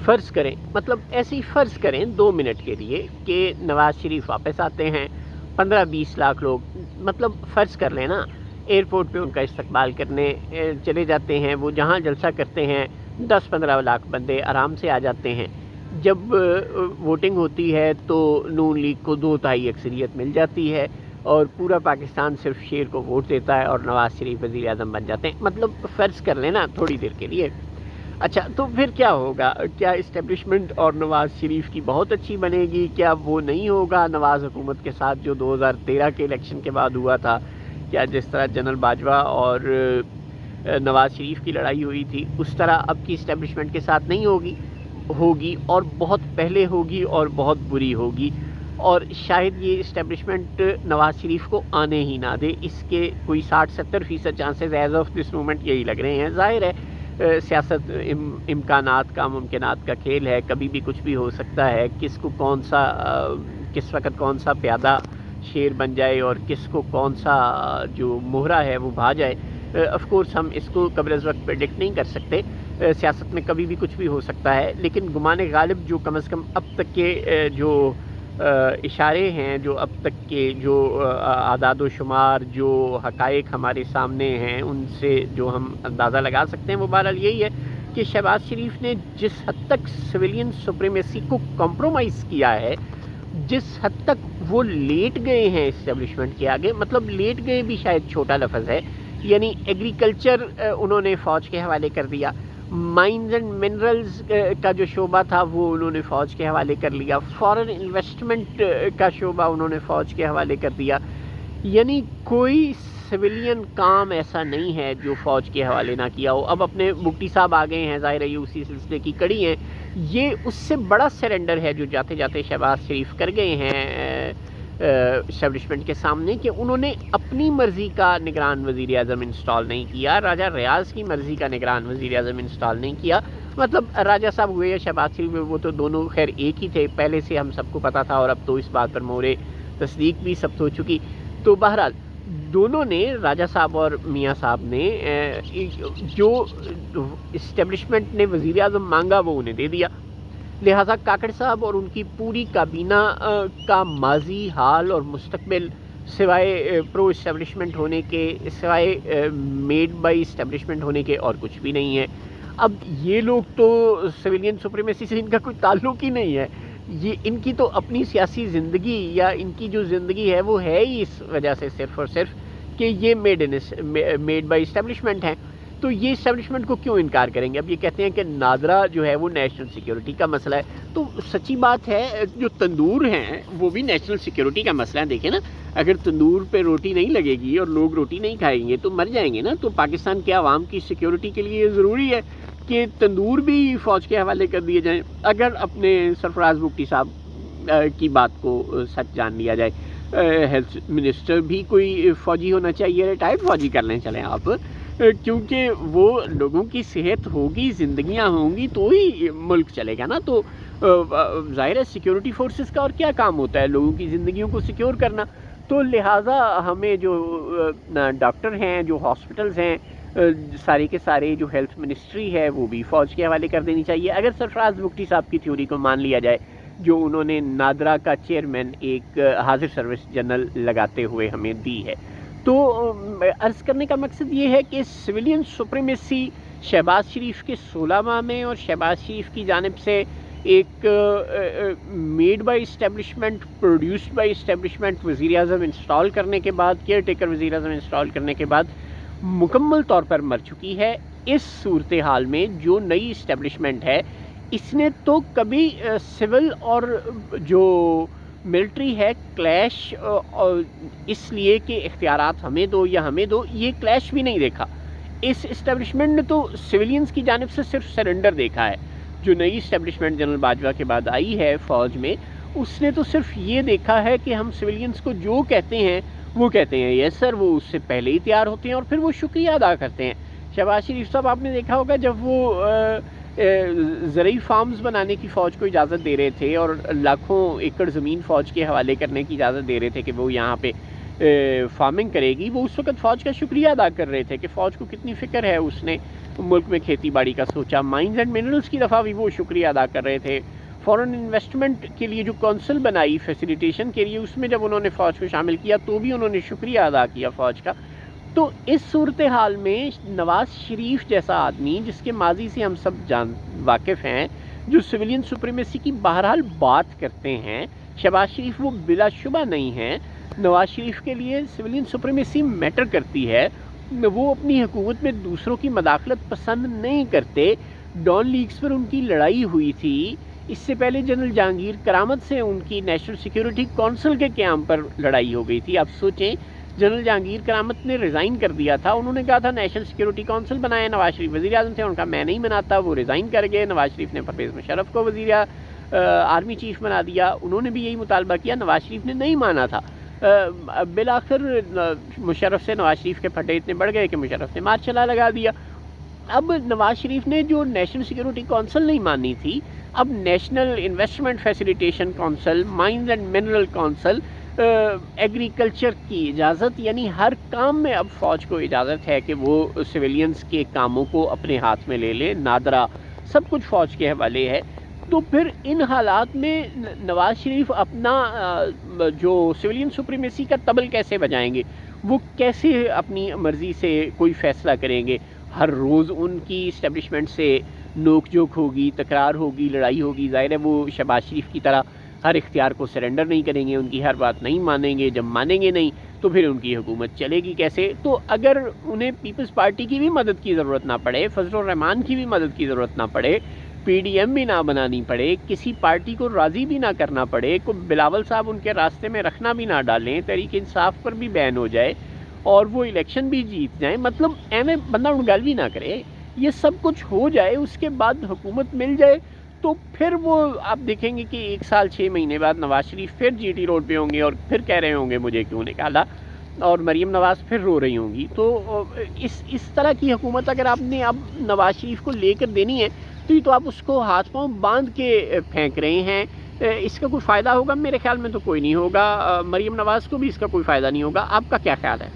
فرض کریں، مطلب ایسے ہی فرض کریں 2 منٹ کے لیے کہ نواز شریف واپس آتے ہیں، 15-20 لاکھ لوگ، مطلب فرض کر لیں نا، ایئرپورٹ پہ ان کا استقبال کرنے چلے جاتے ہیں، وہ جہاں جلسہ کرتے ہیں 10-15 لاکھ بندے آرام سے آ جاتے ہیں۔ جب ووٹنگ ہوتی ہے تو نون لیگ کو 2/3 اکثریت مل جاتی ہے اور پورا پاکستان صرف شیر کو ووٹ دیتا ہے اور نواز شریف وزیر اعظم بن جاتے ہیں، مطلب فرض کر لینا تھوڑی دیر کے لیے۔ اچھا، تو پھر کیا ہوگا؟ کیا اسٹیبلشمنٹ اور نواز شریف کی بہت اچھی بنے گی؟ کیا وہ نہیں ہوگا نواز حکومت کے ساتھ جو 2013 کے الیکشن کے بعد ہوا تھا؟ کیا جس طرح جنرل باجوہ اور نواز شریف کی لڑائی ہوئی تھی اس طرح اب کی اسٹیبلشمنٹ کے ساتھ نہیں ہوگی اور بہت پہلے ہوگی اور بہت بری ہوگی، اور شاید یہ اسٹیبلشمنٹ نواز شریف کو آنے ہی نہ دے۔ اس کے کوئی 60-70% chances as of this moment یہی لگ رہے ہیں۔ ظاہر ہے سیاست امکانات کا، ممکنات کا کھیل ہے، کبھی بھی کچھ بھی ہو سکتا ہے، کس وقت کون سا پیادہ شیر بن جائے اور کس کو کون سا جو مہرہ ہے وہ بھا جائے۔ آف کورس ہم اس کو قبل از وقت پریڈکٹ نہیں کر سکتے، سیاست میں کبھی بھی کچھ بھی ہو سکتا ہے، لیکن گمان غالب جو کم از کم اب تک کے جو اشارے ہیں، جو اب تک کے جو اعداد و شمار، جو حقائق ہمارے سامنے ہیں، ان سے جو ہم اندازہ لگا سکتے ہیں وہ بہرحال یہی ہے کہ شہباز شریف نے جس حد تک سویلین سپریمیسی کو کمپرومائز کیا ہے، جس حد تک وہ لیٹ گئے ہیں اسٹیبلشمنٹ کے آگے، مطلب لیٹ گئے بھی شاید چھوٹا لفظ ہے، یعنی ایگریکلچر انہوں نے فوج کے حوالے کر دیا، مائنز اینڈ منرلز کا جو شعبہ تھا وہ انہوں نے فوج کے حوالے کر لیا، فارن انویسٹمنٹ کا شعبہ انہوں نے فوج کے حوالے کر دیا، یعنی کوئی سویلین کام ایسا نہیں ہے جو فوج کے حوالے نہ کیا ہو۔ اب اپنے بگٹی صاحب آ گئے ہیں، ظاہر ہے یہ اسی سلسلے کی کڑی ہیں، یہ اس سے بڑا سرنڈر ہے جو جاتے جاتے شہباز شریف کر گئے ہیں اسٹیبلشمنٹ کے سامنے، کہ انہوں نے اپنی مرضی کا نگران وزیر اعظم انسٹال نہیں کیا، راجہ ریاض کی مرضی کا نگران وزیر اعظم انسٹال نہیں کیا۔ مطلب راجہ صاحب ہوئے یا شہباز شریف، وہ تو دونوں خیر ایک ہی تھے، پہلے سے ہم سب کو پتا تھا، اور اب تو اس بات پر مہر تصدیق بھی ثبت ہو چکی۔ تو بہرحال دونوں نے، راجہ صاحب اور میاں صاحب نے، جو اسٹیبلشمنٹ نے وزیر اعظم مانگا وہ انہیں دے دیا، لہٰذا کاکڑ صاحب اور ان کی پوری کابینہ کا ماضی، حال اور مستقبل سوائے پرو اسٹیبلشمنٹ ہونے کے، سوائے میڈ بائی اسٹیبلشمنٹ ہونے کے اور کچھ بھی نہیں ہے۔ اب یہ لوگ تو سویلین سپریمیسی سے ان کا کوئی تعلق ہی نہیں ہے، یہ ان کی تو اپنی سیاسی زندگی یا ان کی جو زندگی ہے وہ ہے ہی اس وجہ سے صرف اور صرف کہ یہ میڈ بائی اسٹیبلشمنٹ ہیں، تو یہ اسٹیبلشمنٹ کو کیوں انکار کریں گے؟ اب یہ کہتے ہیں کہ نادرا جو ہے وہ نیشنل سیکیورٹی کا مسئلہ ہے، تو سچی بات ہے جو تندور ہیں وہ بھی نیشنل سیکیورٹی کا مسئلہ ہے۔ دیکھیں نا، اگر تندور پہ روٹی نہیں لگے گی اور لوگ روٹی نہیں کھائیں گے تو مر جائیں گے نا، تو پاکستان کے عوام کی سیکیورٹی کے لیے یہ ضروری ہے کہ تندور بھی فوج کے حوالے کر دیے جائیں۔ اگر اپنے سرفراز بگٹی صاحب کی بات کو سچ جان لیا جائے، ہیلتھ منسٹر بھی کوئی فوجی ہونا چاہیے، ریٹائرڈ فوجی کر لیں چلیں آپ، کیونکہ وہ لوگوں کی صحت ہوگی، زندگیاں ہوں گی تو ہی ملک چلے گا نا۔ تو ظاہر ہے سیکیورٹی فورسز کا اور کیا کام ہوتا ہے؟ لوگوں کی زندگیوں کو سیکیور کرنا۔ تو لہٰذا ہمیں جو ڈاکٹر ہیں، جو ہاسپٹلز ہیں، سارے کے سارے جو ہیلتھ منسٹری ہے وہ بھی فوج کے حوالے کر دینی چاہیے، اگر سرفراز بگٹی صاحب کی تھیوری کو مان لیا جائے جو انہوں نے نادرا کا چیئرمین ایک حاضر سروس جنرل لگاتے ہوئے ہمیں دی ہے۔ تو عرض کرنے کا مقصد یہ ہے کہ سویلین سپریمیسی شہباز شریف کے 16 ماہ میں اور شہباز شریف کی جانب سے ایک made by establishment, produced by establishment وزیر اعظم انسٹال کرنے کے بعد، کیئر ٹیکر وزیر اعظم انسٹال کرنے کے بعد مکمل طور پر مر چکی ہے۔ اس صورتحال میں جو نئی اسٹیبلشمنٹ ہے اس نے تو کبھی سول اور جو ملٹری ہے کلیش، اس لیے کہ اختیارات ہمیں دو یا ہمیں دو، یہ کلیش بھی نہیں دیکھا۔ اس اسٹیبلشمنٹ نے تو سویلینز کی جانب سے صرف سرنڈر دیکھا ہے۔ جو نئی اسٹیبلشمنٹ جنرل باجوہ کے بعد آئی ہے فوج میں، اس نے تو صرف یہ دیکھا ہے کہ ہم سویلینز کو جو کہتے ہیں وہ کہتے ہیں یس سر، وہ اس سے پہلے ہی تیار ہوتے ہیں اور پھر وہ شکریہ ادا کرتے ہیں۔ شہباز شریف صاحب آپ نے دیکھا ہوگا جب وہ زرعی فارمز بنانے کی فوج کو اجازت دے رہے تھے اور لاکھوں ایکڑ زمین فوج کے حوالے کرنے کی اجازت دے رہے تھے کہ وہ یہاں پہ فارمنگ کرے گی، وہ اس وقت فوج کا شکریہ ادا کر رہے تھے کہ فوج کو کتنی فکر ہے، اس نے ملک میں کھیتی باڑی کا سوچا۔ مائنز اینڈ منرلز کی دفعہ بھی وہ شکریہ ادا کر رہے تھے۔ فورن انویسٹمنٹ کے لیے جو کونسل بنائی فیسیلیٹیشن کے لیے، اس میں جب انہوں نے فوج کو شامل کیا تو بھی انہوں نے شکریہ ادا کیا فوج کا۔ تو اس صورتحال میں نواز شریف جیسا آدمی، جس کے ماضی سے ہم سب واقف ہیں، جو سویلین سپریمیسی کی بہرحال بات کرتے ہیں، شہباز شریف وہ بلا شبہ نہیں ہیں، نواز شریف کے لیے سویلین سپریمیسی میٹر کرتی ہے، وہ اپنی حکومت میں دوسروں کی مداخلت پسند نہیں کرتے۔ ڈان لیگز پر ان کی لڑائی ہوئی تھی، اس سے پہلے جنرل جہانگیر کرامت سے ان کی نیشنل سیکیورٹی کونسل کے قیام پر لڑائی ہو گئی تھی۔ آپ سوچیں، جنرل جہانگیر کرامت نے ریزائن کر دیا تھا، انہوں نے کہا تھا نیشنل سیکیورٹی کونسل بنائے، نواز شریف وزیر اعظم تھے، ان کا میں نہیں بناتا، وہ ریزائن کر گئے۔ نواز شریف نے پرویز مشرف کو آرمی چیف بنا دیا، انہوں نے بھی یہی مطالبہ کیا، نواز شریف نے نہیں مانا تھا۔ بالآخر مشرف سے نواز شریف کے پھٹے اتنے بڑھ گئے کہ مشرف نے مارچ چلا لگا دیا۔ اب نواز شریف نے جو نیشنل سیکیورٹی کونسل نہیں مانی تھی، اب national investment facilitation council, mines and mineral council, agriculture کی اجازت، یعنی ہر کام میں اب فوج کو اجازت ہے کہ وہ سویلینز کے کاموں کو اپنے ہاتھ میں لے لے، نادرا سب کچھ فوج کے حوالے ہے۔ تو پھر ان حالات میں نواز شریف اپنا جو سویلین سپریمیسی کا طبل کیسے بجائیں گے، وہ کیسے اپنی مرضی سے کوئی فیصلہ کریں گے؟ ہر روز ان کی اسٹیبلشمنٹ سے نوک جھوک ہوگی، تکرار ہوگی، لڑائی ہوگی۔ ظاہر ہے وہ شہباز شریف کی طرح ہر اختیار کو سرنڈر نہیں کریں گے، ان کی ہر بات نہیں مانیں گے۔ جب مانیں گے نہیں تو پھر ان کی حکومت چلے گی کیسے؟ تو اگر انہیں پیپلز پارٹی کی بھی مدد کی ضرورت نہ پڑے، فضل الرحمان کی بھی مدد کی ضرورت نہ پڑے، پی ڈی ایم بھی نہ بنانی پڑے، کسی پارٹی کو راضی بھی نہ کرنا پڑے، کوئی بلاول صاحب ان کے راستے میں رکھنا بھی نہ ڈالیں، تحریک انصاف پر بھی بین ہو جائے اور وہ الیکشن بھی جیت جائیں، مطلب ایویں بندہ گل بھی نہ کرے، یہ سب کچھ ہو جائے، اس کے بعد حکومت مل جائے، تو پھر وہ آپ دیکھیں گے کہ 1 سال 6 مہینے بعد نواز شریف پھر جی ٹی روڈ پہ ہوں گے اور پھر کہہ رہے ہوں گے مجھے کیوں نکالا، اور مریم نواز پھر رو رہی ہوں گی۔ تو اس طرح کی حکومت اگر آپ نے اب نواز شریف کو لے کر دینی ہے تو آپ اس کو ہاتھ پاؤں باندھ کے پھینک رہے ہیں، اس کا کوئی فائدہ ہوگا؟ میرے خیال میں تو کوئی نہیں ہوگا، مریم نواز کو بھی اس کا کوئی فائدہ نہیں ہوگا۔ آپ کا کیا خیال ہے؟